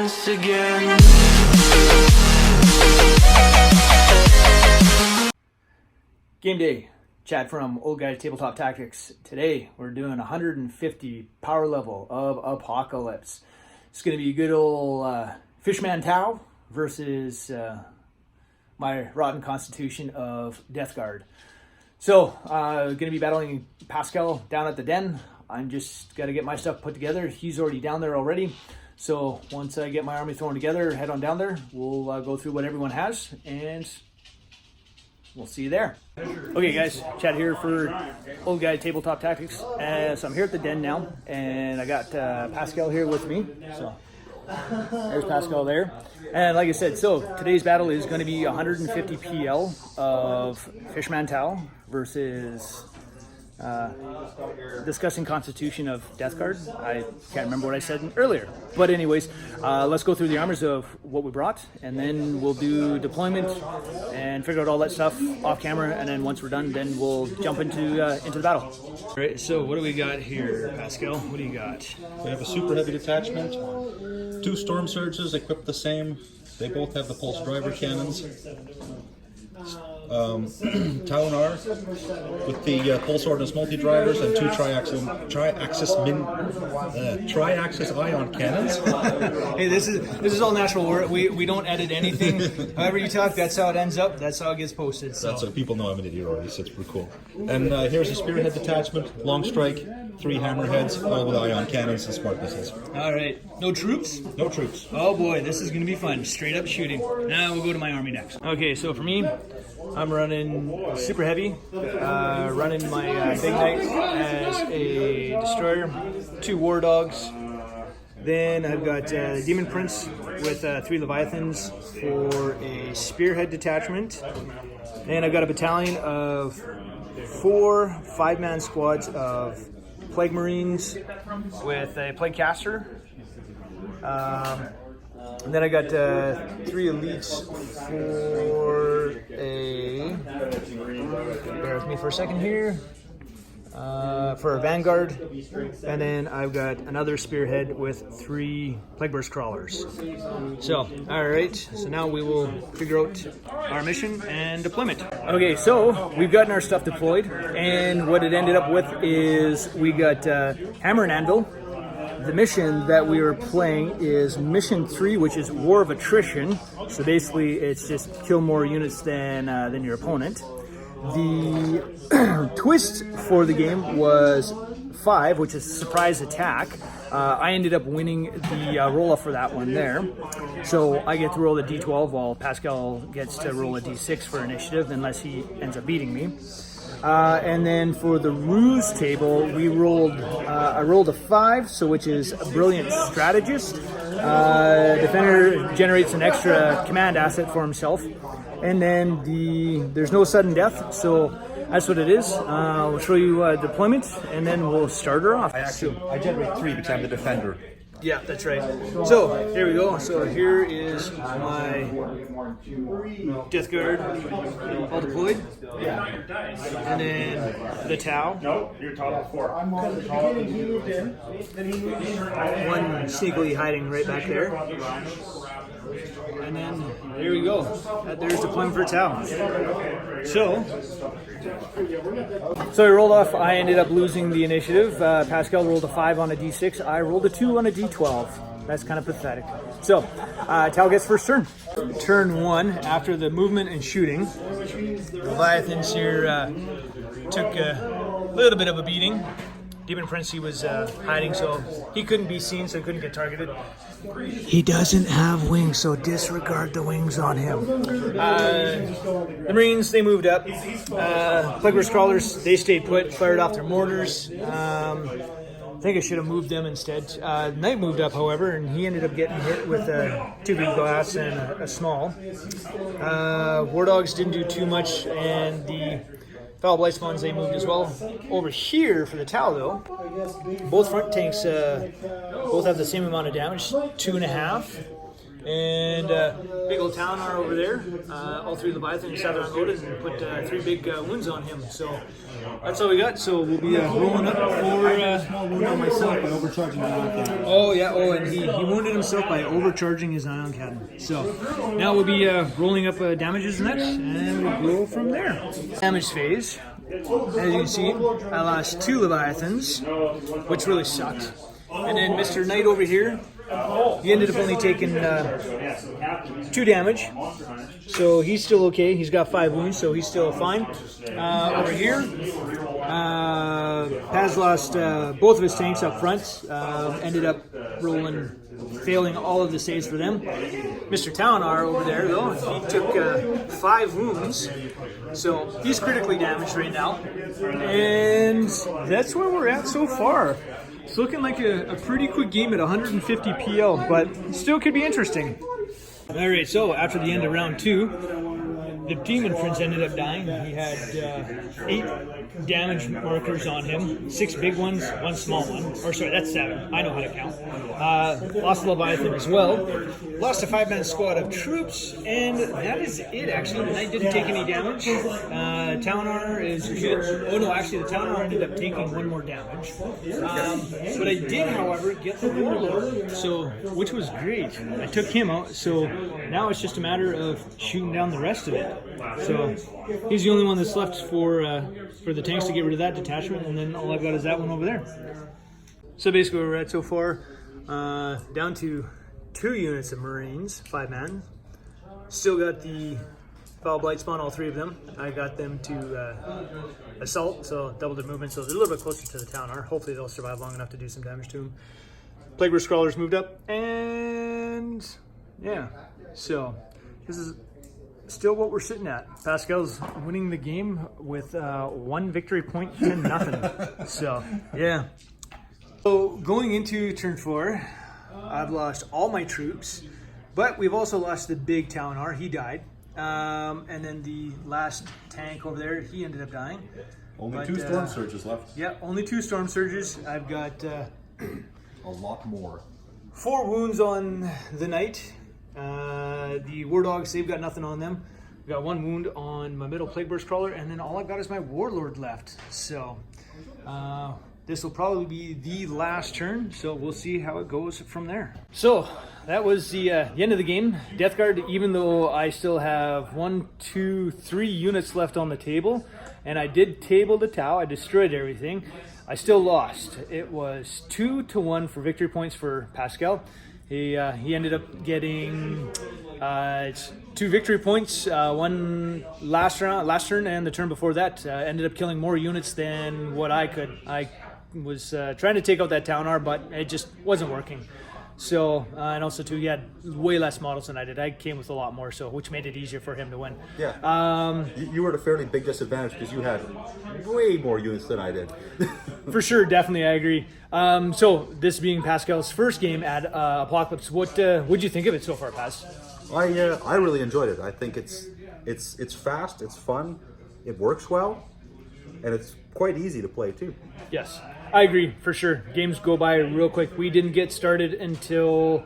chance again. Game day. Chad from Old Guy Tabletop Tactics. Today we're doing 150 power level of Apocalypse. It's going to be a good old Fishman Tau versus my Rotten Constitution of Death Guard. So, going to be battling Pascal down at the den. I'm just got to get my stuff put together. He's already down there already. So once I get my army thrown together, head on down there. We'll go through what everyone has, and we'll see you there. Okay guys, Chad here for Old Guy Tabletop Tactics. So I'm here at the den now, and I got Pascal here with me. So there's Pascal there. And like I said, so today's battle is going to be 150 PL of Fishman Tau versus discussing Constitution of Death Guard. I can't remember what I said earlier. But anyways, let's go through the armors of what we brought, and then we'll do deployment and figure out all that stuff off camera, and then once we're done, then we'll jump into the battle. All right, so what do we got here, Pascal? What do you got? We have a super heavy detachment, 2 storm surges equipped the same. They both have the pulse driver cannons. Taunar with the pulse ordnance multi-drivers and 2 tri-axis ion cannons. Hey, this is all natural. We don't edit anything. However you talk, that's how it ends up. That's how it gets posted. So. That's so people know I'm an idiot already, so it's pretty cool. And here's a spearhead detachment, long strike, 3 hammerheads, all with ion cannons and smart missiles. All right, no troops? No troops. Oh boy, this is going to be fun. Straight up shooting. Now we'll go to my army next. Okay, so for me, I'm running super heavy, running my Big Knight as a destroyer, 2 war dogs. Then I've got Demon Prince with 3 Leviathans for a spearhead detachment. And I've got a battalion of 4 5-man squads of Plague Marines with a Plague Caster. And then I got 3 elites for a, bear with me for a second here, for a Vanguard. And then I've got another spearhead with 3 Plague Burst Crawlers. So, alright, so now we will figure out our mission and deployment. Okay, so we've gotten our stuff deployed, and what it ended up with is we got Hammer and Anvil. The mission that we were playing is Mission 3, which is War of Attrition. So basically, it's just kill more units than your opponent. The twist for the game was 5, which is Surprise Attack. I ended up winning the roll-off for that one there. So I get to roll a d12 while Pascal gets to roll a d6 for initiative, unless he ends up beating me. And then for the ruse table, we I rolled a 5, so which is a brilliant strategist. Defender generates an extra command asset for himself, and then there's no sudden death, so that's what it is. We'll show you deployment, and then we'll start her off. I generate 3 because I'm the defender. Yeah, that's right. So here we go. So here is my Death Guard all deployed. And then the Tau. No, you're top of 4. One sneakily hiding right back there. And then there we go. There's deployment for Tau. So I rolled off. I ended up losing the initiative. Pascal rolled a 5 on a d6. I rolled a 2 on a d12. That's kind of pathetic. So Tau gets first turn. Turn 1, after the movement and shooting, Leviathans here took a little bit of a beating. Demon Prince, he was hiding, so he couldn't be seen, so he couldn't get targeted. He doesn't have wings, so disregard the wings on him. The Marines, they moved up. Plague Burst Crawlers, they stayed put, fired off their mortars. I think I should have moved them instead. Knight moved up, however, and he ended up getting hit with a 2 big glass and a small. War Dogs didn't do too much, and the Foul Blight Spawns, they moved as well. Over here for the Tau, though, both front tanks both have the same amount of damage, 2.5. And big old Talonhar over there. All three Leviathans sat there unloaded and put 3 big wounds on him. So that's all we got. So we'll be rolling up for... Small wound on myself by overcharging the ion cannon. Oh, yeah. Oh, and he wounded himself by overcharging his ion cannon. So now we'll be rolling up damages next, and we'll go from there. Damage phase. As you can see, I lost 2 Leviathans, which really sucked. And then Mr. Knight over here, he ended up only taking 2 damage. So he's still okay. He's got 5 wounds, so he's still fine. Over here, Paz lost both of his tanks up front. Ended up failing all of the saves for them. Mr. Talonhar over there, though, he took 5 wounds. So he's critically damaged right now. And that's where we're at so far. It's looking like a pretty quick game at 150 PL, but still could be interesting. Alright, so after the end of round 2, the Demon Prince ended up dying. He had 8 damage markers on him, 6 big ones, 1 small one. Or sorry, that's 7. I know how to count. Lost Leviathan as well. Lost a 5-man squad of troops, and that is it actually. The Knight didn't take any damage. Talonhar is good. Oh no, actually the Talonhar ended up taking 1 more damage. But I did, however, get the Warlord, so which was great. I took him out, so now it's just a matter of shooting down the rest of it. So he's the only one that's left for the tanks to get rid of that detachment, and then all I've got is that one over there. So basically where we're at so far, down to 2 units of Marines, 5-man. Still got the Foul Blight spawn, all 3 of them. I got them to assault, so double their movement, so they're a little bit closer to the Talonhar. Hopefully they'll survive long enough to do some damage to them. Plague Burst Scrawlers moved up, and yeah, so this is still what we're sitting at. Pascal's winning the game with 1 victory point to nothing. So yeah. So going into turn 4, I've lost all my troops, but we've also lost the big Talonhar. He died. And then the last tank over there, he ended up dying. Only 2 Storm Surges left. Yeah, only 2 Storm Surges. I've got a lot more. 4 wounds on the Knight. The War Dogs, they've got nothing on them. I've got 1 wound on my middle Plague Burst Crawler, and then all I've got is my Warlord left. So this will probably be the last turn, so we'll see how it goes from there. So that was the end of the game. Death Guard, even though I still have 1, 2, 3 units left on the table, and I did table the Tau, I destroyed everything, I still lost. It was 2-1 for victory points for Pascal. He ended up getting 2 victory points, 1 last turn, and the turn before that. Ended up killing more units than what I could. I was trying to take out that Talonhar, but it just wasn't working. So, and also too, he had way less models than I did. I came with a lot more, so which made it easier for him to win. Yeah. You were at a fairly big disadvantage because you had way more units than I did. For sure, definitely, I agree. So, this being Pascal's first game at Apocalypse, what'd you think of it so far, Paz? I really enjoyed it. I think it's fast, it's fun, it works well, and it's quite easy to play too. Yes, I agree, for sure. Games go by real quick. We didn't get started until,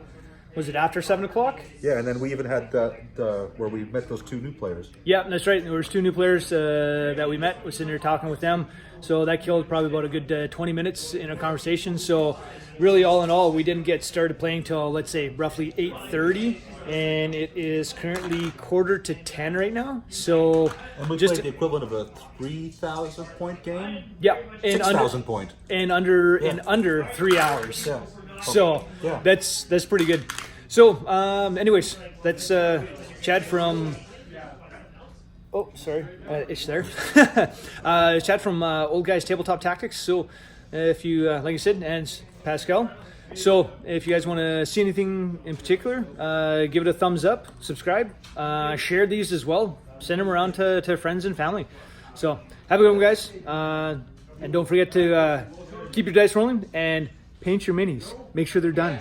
was it after 7 o'clock? Yeah, and then we even had where we met those 2 new players. Yeah, that's right. There was 2 new players that we met. We're sitting there talking with them. So that killed probably about a good 20 minutes in a conversation. So really, all in all, we didn't get started playing till, let's say, roughly 8:30. And it is currently 9:45 right now. So and we played the equivalent of a 3,000 point game. Yeah, 6,000 point, and under 3 hours. Yeah. So yeah. That's pretty good. So anyways, that's Chad from. Oh, sorry, Ish there. Chad from Old Guys Tabletop Tactics. So if you like I said, and Pascal. So if you guys want to see anything in particular, give it a thumbs up, subscribe, share these as well, send them around to friends and family. So have a good one, guys, and don't forget to keep your dice rolling and paint your minis. Make sure they're done.